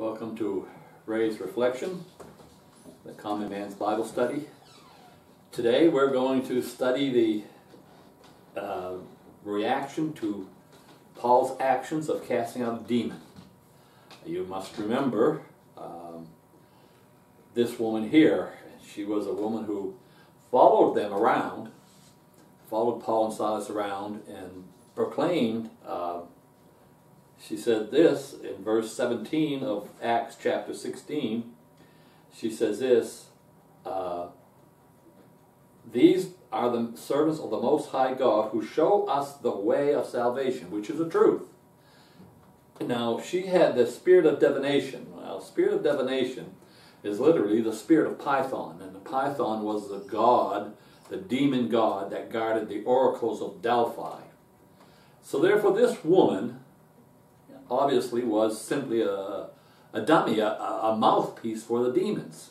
Welcome to Ray's Reflection, the Common Man's Bible Study. Today we're going to study the reaction to Paul's actions of casting out a demon. You must remember this woman here. She was a woman who followed them around, followed Paul and Silas around and proclaimed. She said this in verse 17 of Acts chapter 16. She says this, these are the servants of the Most High God who show us the way of salvation, which is the truth. Now, she had the spirit of divination. Well, spirit of divination is literally the spirit of Python. And the Python was the god, the demon god that guarded the oracles of Delphi. So therefore this woman obviously was simply a dummy, a mouthpiece for the demons.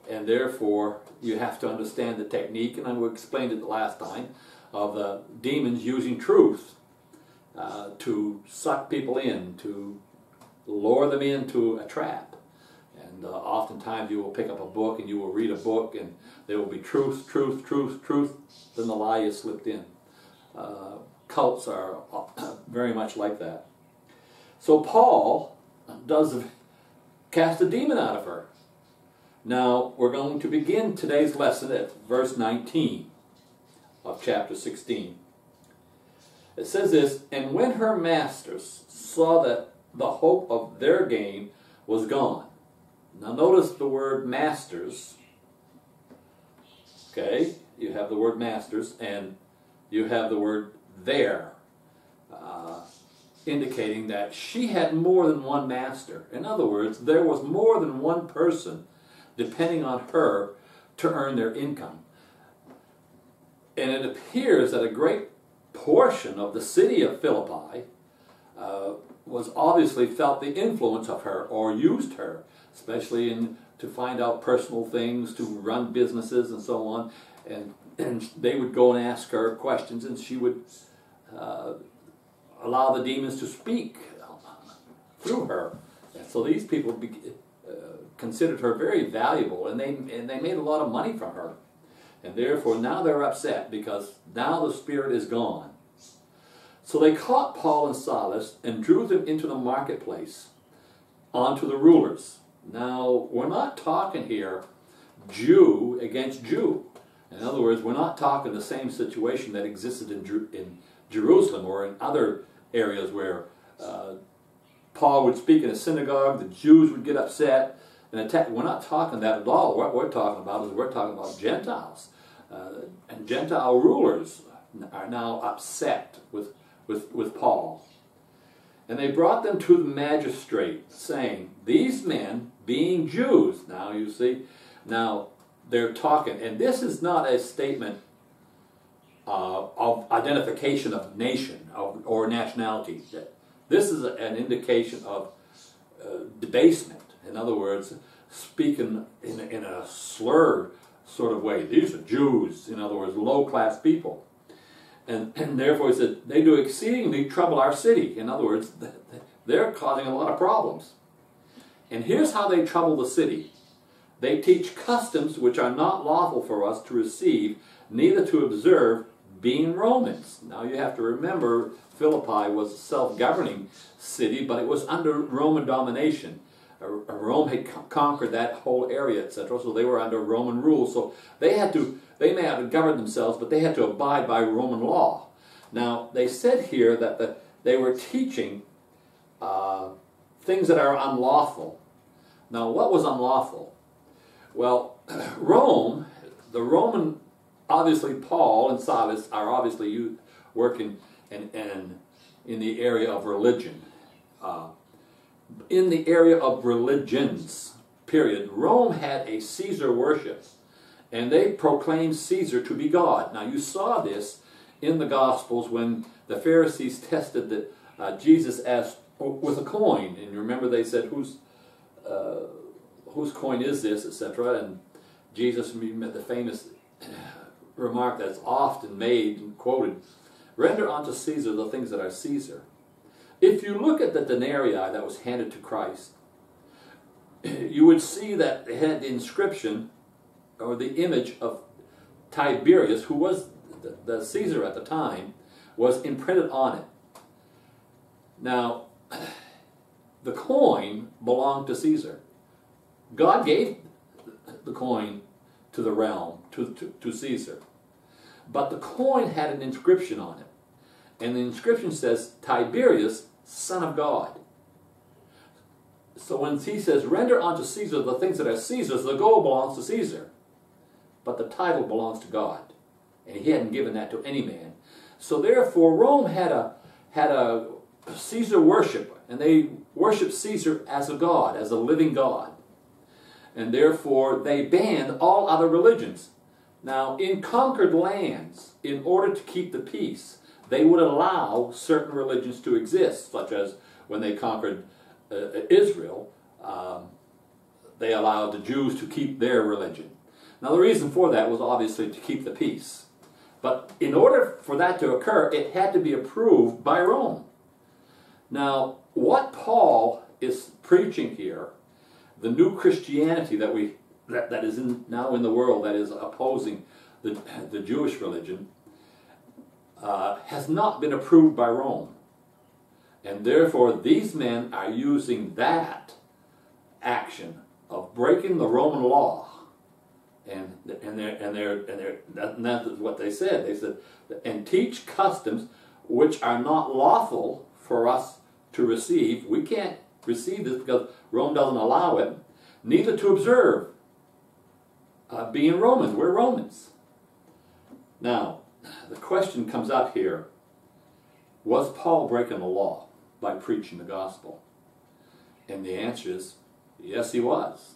And therefore you have to understand the technique, and I explained it last time, of the demons using truth to suck people in, to lure them into a trap. And oftentimes you will pick up a book and you will read a book and there will be truth, truth, truth, truth, then the lie is slipped in. Cults are very much like that. So Paul does cast a demon out of her. Now we're going to begin today's lesson at verse 19 of chapter 16. It says this, and when her masters saw that the hope of their gain was gone. Now notice the word masters. Okay, you have the word masters and you have the word their. Indicating that she had more than one master. In other words, there was more than one person depending on her to earn their income. And it appears that a great portion of the city of Philippi was obviously felt the influence of her or used her, especially to find out personal things, to run businesses and so on. And they would go and ask her questions and she would allow the demons to speak through her. And so these people considered her very valuable, and they made a lot of money from her. And therefore now they're upset because now the spirit is gone. So they caught Paul and Silas and drew them into the marketplace onto the rulers. Now we're not talking here Jew against Jew. In other words, we're not talking the same situation that existed in Jerusalem or in other areas where Paul would speak in a synagogue, the Jews would get upset and attack. We're not talking that at all. What we're talking about is we're talking about Gentiles. And Gentile rulers are now upset with Paul. And they brought them to the magistrate, saying, these men, being Jews, now you see, now they're talking, and this is not a statement of identification of nation or nationality. This is an indication of debasement. In other words, speaking in a slurred sort of way. These are Jews, in other words, low-class people. And therefore he said, they do exceedingly trouble our city. In other words, they're causing a lot of problems. And here's how they trouble the city. They teach customs which are not lawful for us to receive, neither to observe, being Romans. Now you have to remember Philippi was a self-governing city, but it was under Roman domination. Rome had conquered that whole area, etc., so they were under Roman rule. So they may have governed themselves, but they had to abide by Roman law. Now they said here that they were teaching things that are unlawful. Now what was unlawful? Well, Rome, the Roman, obviously Paul and Silas are obviously working in the area of religion. In the area of religions, period, Rome had a Caesar worship, and they proclaimed Caesar to be God. Now you saw this in the Gospels when the Pharisees tested Jesus as with a coin, and remember they said, whose coin is this, etc. And Jesus made the famous remark that's often made and quoted, render unto Caesar the things that are Caesar. If you look at the denarii that was handed to Christ, you would see that it had the inscription or the image of Tiberius, who was the Caesar at the time, was imprinted on it. Now, the coin belonged to Caesar. God gave the coin to the realm, to Caesar. But the coin had an inscription on it. And the inscription says, Tiberius, son of God. So when he says, render unto Caesar the things that are Caesar's, the gold belongs to Caesar. But the title belongs to God. And he hadn't given that to any man. So therefore, Rome had a Caesar worship, and they worshiped Caesar as a god, as a living god. And therefore, they banned all other religions. Now, in conquered lands, in order to keep the peace, they would allow certain religions to exist, such as when they conquered Israel, they allowed the Jews to keep their religion. Now, the reason for that was obviously to keep the peace. But in order for that to occur, it had to be approved by Rome. Now, what Paul is preaching here, the new Christianity that is now in the world, that is opposing the Jewish religion, has not been approved by Rome. And therefore, these men are using that action of breaking the Roman law, and that is what they said. They said, and teach customs which are not lawful for us to receive. We can't receive this because Rome doesn't allow it. Neither to observe. Being Romans, we're Romans. Now, the question comes up here, was Paul breaking the law by preaching the gospel? And the answer is, yes, he was.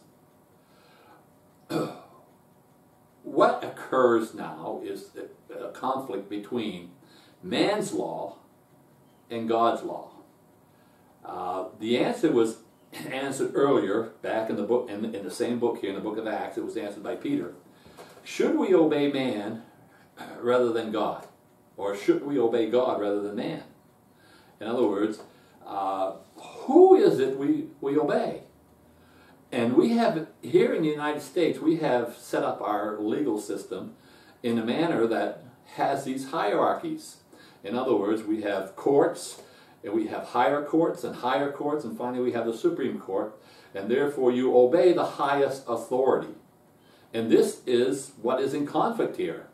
What occurs now is a conflict between man's law and God's law. The answer was answered earlier, back in the book, in the same book here, in the book of Acts. It was answered by Peter. Should we obey man rather than God? Or should we obey God rather than man? In other words, who is it we obey? And we have, here in the United States, we have set up our legal system in a manner that has these hierarchies. In other words, we have courts, and we have higher courts, and finally we have the Supreme Court, and therefore you obey the highest authority. And this is what is in conflict here.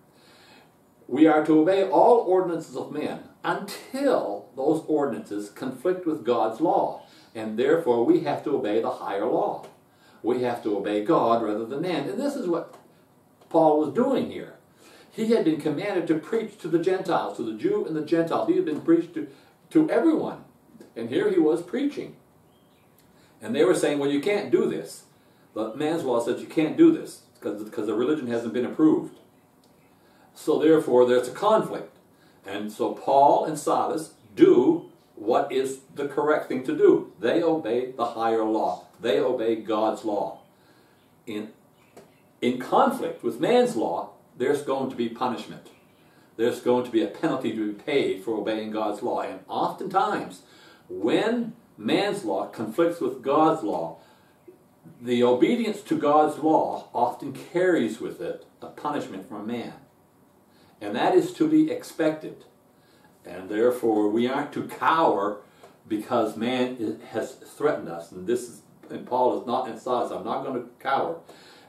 We are to obey all ordinances of men until those ordinances conflict with God's law, and therefore we have to obey the higher law. We have to obey God rather than man. And this is what Paul was doing here. He had been commanded to preach to the Gentiles, to the Jew and the Gentiles. He had been preached to everyone. And here he was preaching. And they were saying, well, you can't do this. The man's law says you can't do this because the religion hasn't been approved. So therefore there's a conflict. And so Paul and Silas do what is the correct thing to do. They obey the higher law. They obey God's law. In conflict with man's law, there's going to be punishment. There's going to be a penalty to be paid for obeying God's law. And oftentimes, when man's law conflicts with God's law, the obedience to God's law often carries with it a punishment from man. And that is to be expected. And therefore, we aren't to cower because man has threatened us. And Paul is not, and Silas, I'm not going to cower.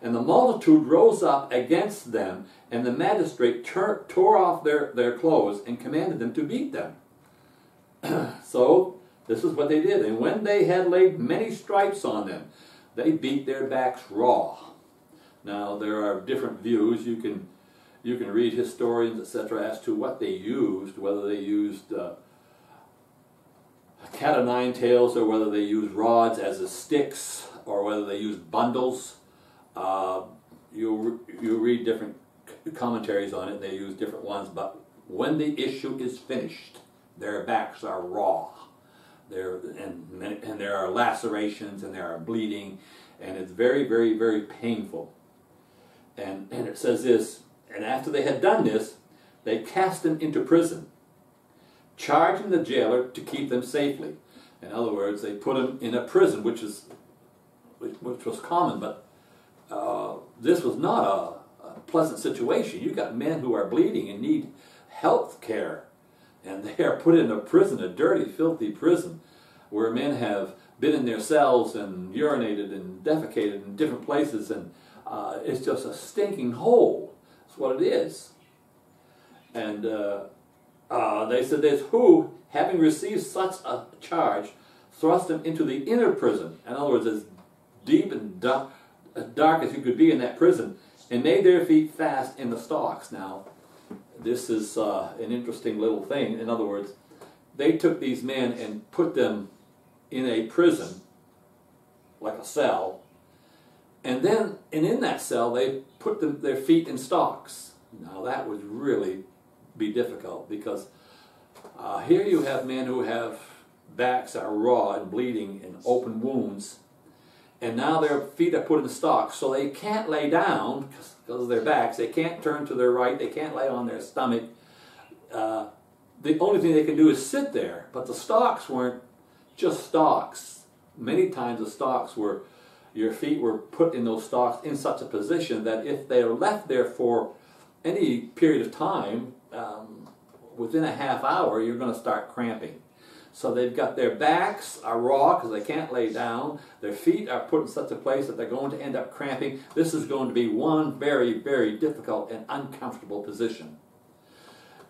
And the multitude rose up against them, and the magistrate tore off their clothes and commanded them to beat them. So, this is what they did. And when they had laid many stripes on them, they beat their backs raw. Now, there are different views. You can read historians, etc., as to what they used, whether they used a cat o' nine tails, or whether they used rods as a sticks, or whether they used bundles. You read different commentaries on it, they use different ones, but when the issue is finished, their backs are raw. And there are lacerations, and there are bleeding, and it's very, very, very painful. And it says this, and after they had done this, they cast them into prison, charging the jailer to keep them safely. In other words, they put them in a prison, which which was common, but this was not a pleasant situation. You got men who are bleeding and need health care, and they are put in a prison, a dirty, filthy prison, where men have been in their cells and urinated and defecated in different places, and it's just a stinking hole. That's what it is. And they said this, who, having received such a charge, thrust him into the inner prison. In other words, as deep and dark as you could be in that prison, and made their feet fast in the stocks. Now, this is an interesting little thing. In other words, they took these men and put them in a prison, like a cell, and in that cell they put their feet in stocks. Now that would really be difficult, because here you have men who have backs are raw and bleeding and open wounds, and now their feet are put in stocks, so they can't lay down because of their backs. They can't turn to their right. They can't lay on their stomach. The only thing they can do is sit there. But the stocks weren't just stocks. Many times the stocks were, your feet were put in those stocks in such a position that if they are left there for any period of time, within a half hour, you're going to start cramping. So they've got their backs are raw because they can't lay down. Their feet are put in such a place that they're going to end up cramping. This is going to be one very, very difficult and uncomfortable position.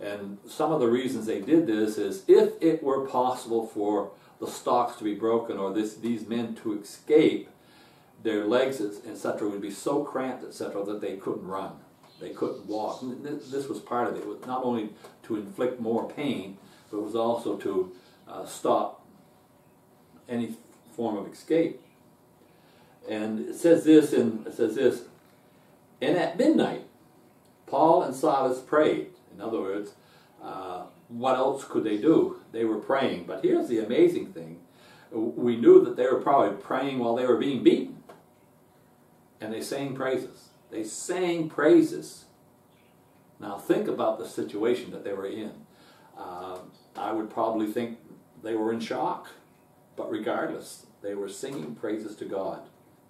And some of the reasons they did this is if it were possible for the stocks to be broken or these men to escape, their legs, etc., would be so cramped, etc., that they couldn't run. They couldn't walk. And this was part of it. It was not only to inflict more pain, but it was also to stop any form of escape. And it says this, and at midnight, Paul and Silas prayed. In other words, what else could they do? They were praying. But here's the amazing thing. We knew that they were probably praying while they were being beaten. And they sang praises. They sang praises. Now think about the situation that they were in. I would probably think they were in shock. But regardless, they were singing praises to God.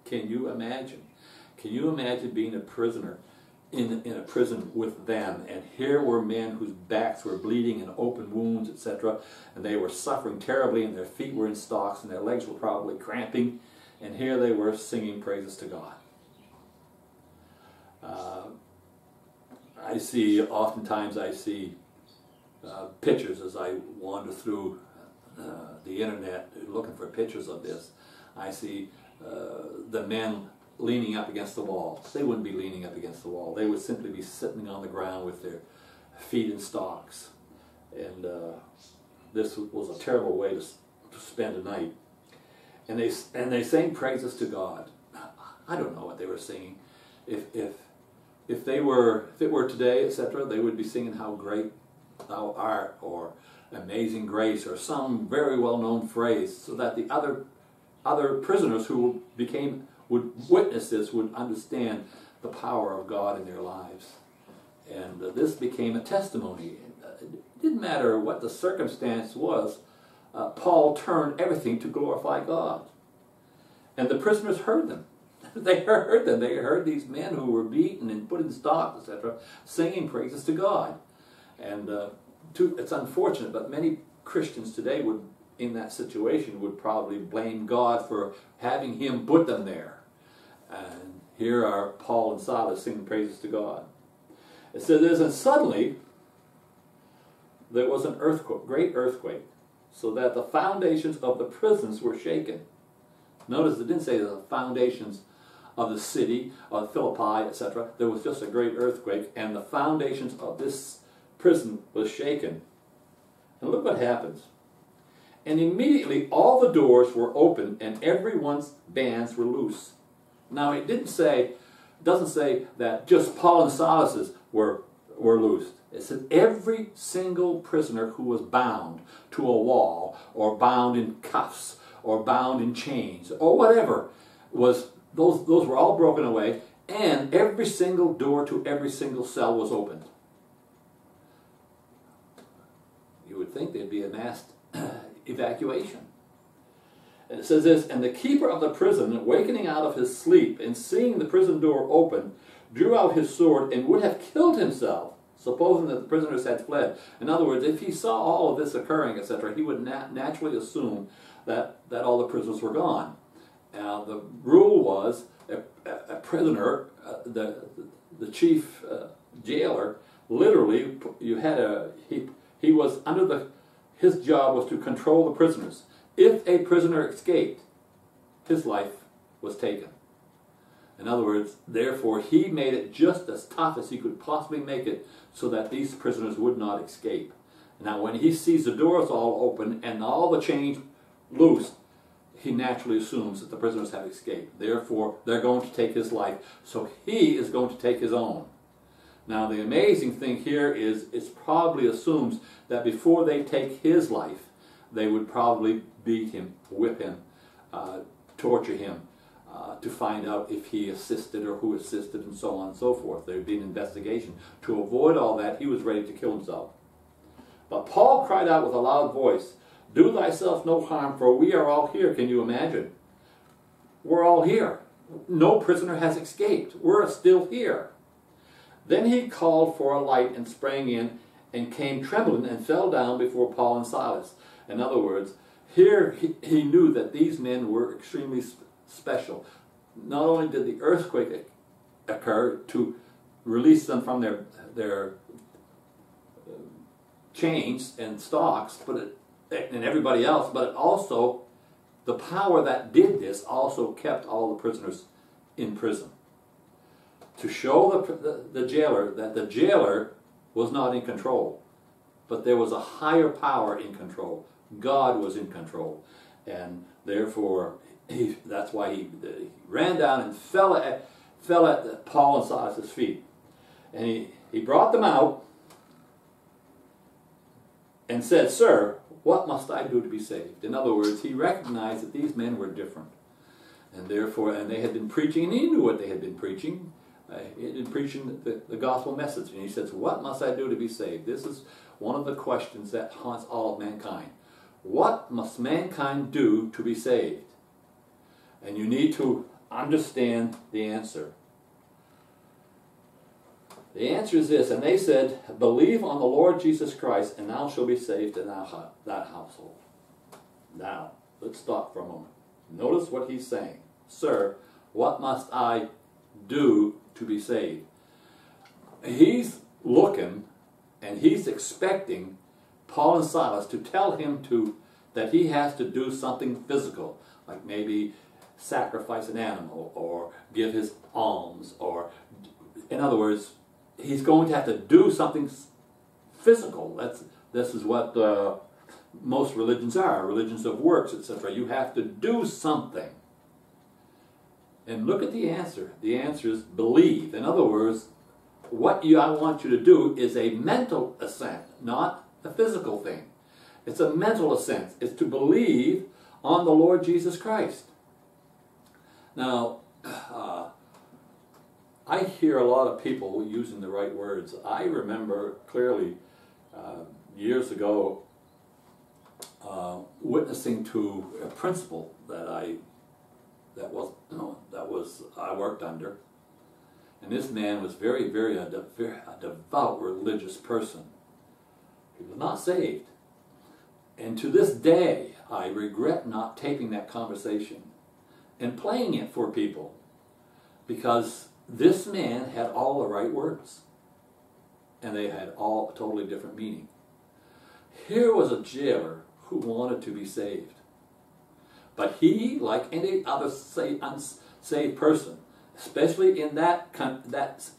Can you imagine? Can you imagine being a prisoner in a prison with them? And here were men whose backs were bleeding and open wounds, etc. And they were suffering terribly, and their feet were in stocks, and their legs were probably cramping. And here they were singing praises to God. Oftentimes I see pictures as I wander through the internet looking for pictures of this. I see the men leaning up against the wall. They wouldn't be leaning up against the wall. They would simply be sitting on the ground with their feet in stocks. And this was a terrible way to spend a night. And they sang praises to God. I don't know what they were singing. If it were today, etc., they would be singing "How Great Thou Art" or "Amazing Grace" or some very well-known phrase, so that the other prisoners who would witness this would understand the power of God in their lives. And this became a testimony. It didn't matter what the circumstance was. Paul turned everything to glorify God. And the prisoners heard them. They heard them. They heard these men who were beaten and put in stocks, etc., singing praises to God. And it's unfortunate, but many Christians today in that situation would probably blame God for having him put them there. And here are Paul and Silas singing praises to God. It says this, and suddenly there was an earthquake, great earthquake, so that the foundations of the prisons were shaken. Notice it didn't say the foundations of the city, of Philippi, etc. There was just a great earthquake, and the foundations of this prison was shaken. And look what happens. And immediately all the doors were open, and everyone's bands were loose. Now it doesn't say that just Paul and Silas's were loosed. It said every single prisoner who was bound to a wall, or bound in cuffs, or bound in chains, or whatever, those were all broken away, and every single door to every single cell was opened. You would think there'd be a mass evacuation. And it says this, and the keeper of the prison, awakening out of his sleep and seeing the prison door open, drew out his sword and would have killed himself, supposing that the prisoners had fled. In other words, if he saw all of this occurring, etc., he would naturally assume that all the prisoners were gone. Now, the rule was a prisoner, the chief jailer, literally, he was under his job was to control the prisoners. If a prisoner escaped, his life was taken. In other words, therefore, he made it just as tough as he could possibly make it so that these prisoners would not escape. Now, when he sees the doors all open and all the chains loose, he naturally assumes that the prisoners have escaped. Therefore, they're going to take his life, so he is going to take his own. Now, the amazing thing here is it probably assumes that before they take his life, they would probably beat him, whip him, torture him, to find out if he assisted or who assisted and so on and so forth. There would be an investigation. To avoid all that, he was ready to kill himself. But Paul cried out with a loud voice, "Do thyself no harm, for we are all here." Can you imagine? We're all here. No prisoner has escaped. We're still here. Then he called for a light and sprang in and came trembling and fell down before Paul and Silas. In other words, here he knew that these men were extremely special. Not only did the earthquake occur to release them from their chains and stocks, and everybody else, but it also, the power that did this also kept all the prisoners in prison. To show the jailer that the jailer was not in control, but there was a higher power in control. God was in control, and therefore that's why he ran down and fell at Paul and Silas' feet, and he brought them out and said, "Sir, what must I do to be saved?" In other words, he recognized that these men were different, and therefore, and they had been preaching, and he knew what they had been preaching. He had been preaching the gospel message, and he says, "What must I do to be saved?" This is one of the questions that haunts all of mankind. What must mankind do to be saved? And you need to understand the answer. The answer is this, and they said, "Believe on the Lord Jesus Christ, and thou shalt be saved in that household." Now, let's stop for a moment. Notice what he's saying. "Sir, what must I do to be saved?" He's looking and he's expecting Paul and Silas to tell him that he has to do something physical, like maybe sacrifice an animal or give his alms, or, in other words, he's going to have to do something physical. This is what most religions are, religions of works, etc. You have to do something. And look at the answer. The answer is believe. In other words, what I want you to do is a mental assent, not a physical thing. It's a mental assent. It's to believe on the Lord Jesus Christ. Now, I hear a lot of people using the right words. I remember clearly years ago witnessing to a principal that I worked under, and this man was very a devout religious person. He was not saved, and to this day I regret not taping that conversation and playing it for people, because this man had all the right words, and they had all totally different meaning. Here was a jailer who wanted to be saved, but he, like any other unsaved person, especially in that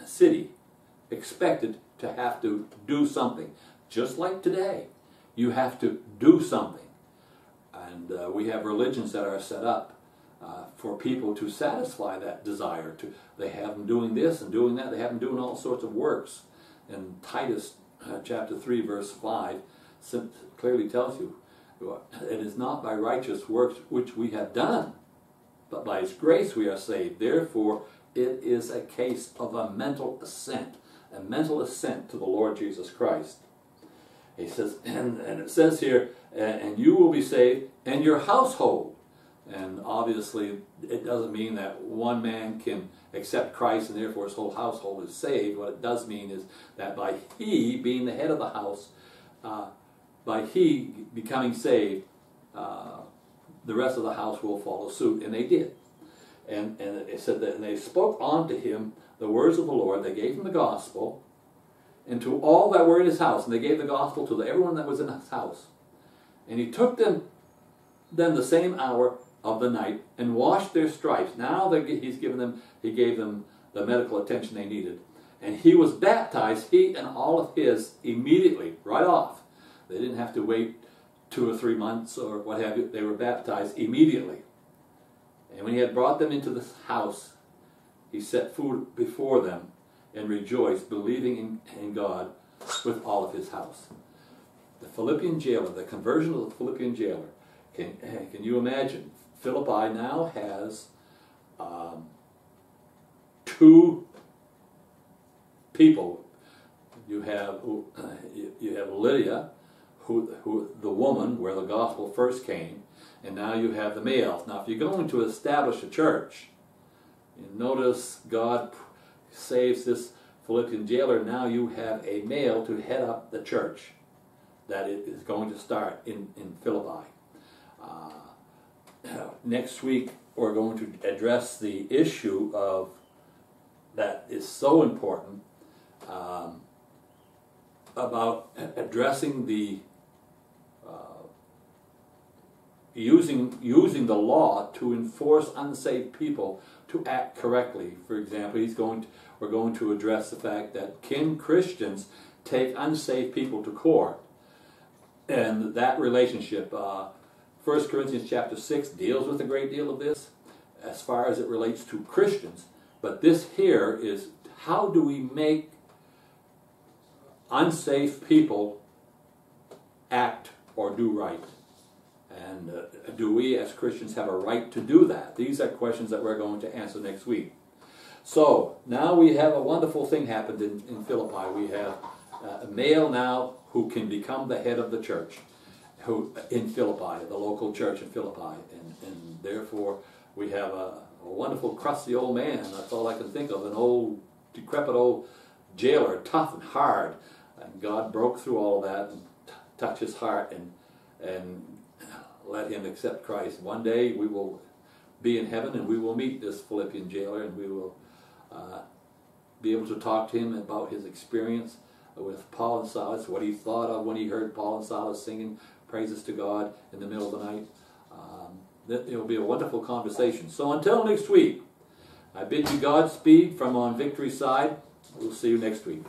city, expected to have to do something. Just like today, you have to do something. And we have religions that are set up for people to satisfy that desire. They have them doing this and doing that. They have them doing all sorts of works. And Titus chapter 3 verse 5 clearly tells you, it is not by righteous works which we have done, but by His grace we are saved. Therefore, it is a case of a mental assent to the Lord Jesus Christ. He says, and it says here, and you will be saved, and your household. And obviously, it doesn't mean that one man can accept Christ and therefore his whole household is saved. What it does mean is that by he being the head of the house, by he becoming saved, the rest of the house will follow suit. And they did. And it said that, and they spoke unto him the words of the Lord. They gave him the gospel, and to all that were in his house. And they gave the gospel to everyone that was in his house. And he took them the same hour of the night and washed their stripes. Now he gave them the medical attention they needed. And he was baptized, he and all of his, immediately, right off. They didn't have to wait 2 or 3 months or what have you. They were baptized immediately. And when he had brought them into the house, he set food before them and rejoiced, believing in God with all of his house. The Philippian jailer, the conversion of the Philippian jailer, can you imagine? Philippi now has 2 people. You have Lydia, who the woman where the gospel first came, and now you have the males. Now, if you're going to establish a church, you notice God saves this Philippian jailer. Now you have a male to head up the church that it is going to start in Philippi. Next week we're going to address the issue of that is so important about addressing the using the law to enforce unsaved people to act correctly. For example, we're going to address the fact that can Christians take unsaved people to court, and that relationship. 1 Corinthians chapter 6 deals with a great deal of this as far as it relates to Christians. But this here is, how do we make unsafe people act or do right? And do we as Christians have a right to do that? These are questions that we're going to answer next week. So now we have a wonderful thing happened in Philippi. We have a male now who can become the head of the church in Philippi, the local church in Philippi. And therefore we have a wonderful crusty old man. That's all I can think of, an old decrepit old jailer, tough and hard. And God broke through all of that and touched his heart and let him accept Christ. One day we will be in heaven and we will meet this Philippian jailer, and we will be able to talk to him about his experience with Paul and Silas, what he thought of when he heard Paul and Silas singing praises to God in the middle of the night. It will be a wonderful conversation. So until next week, I bid you Godspeed from on Victory Side. We'll see you next week.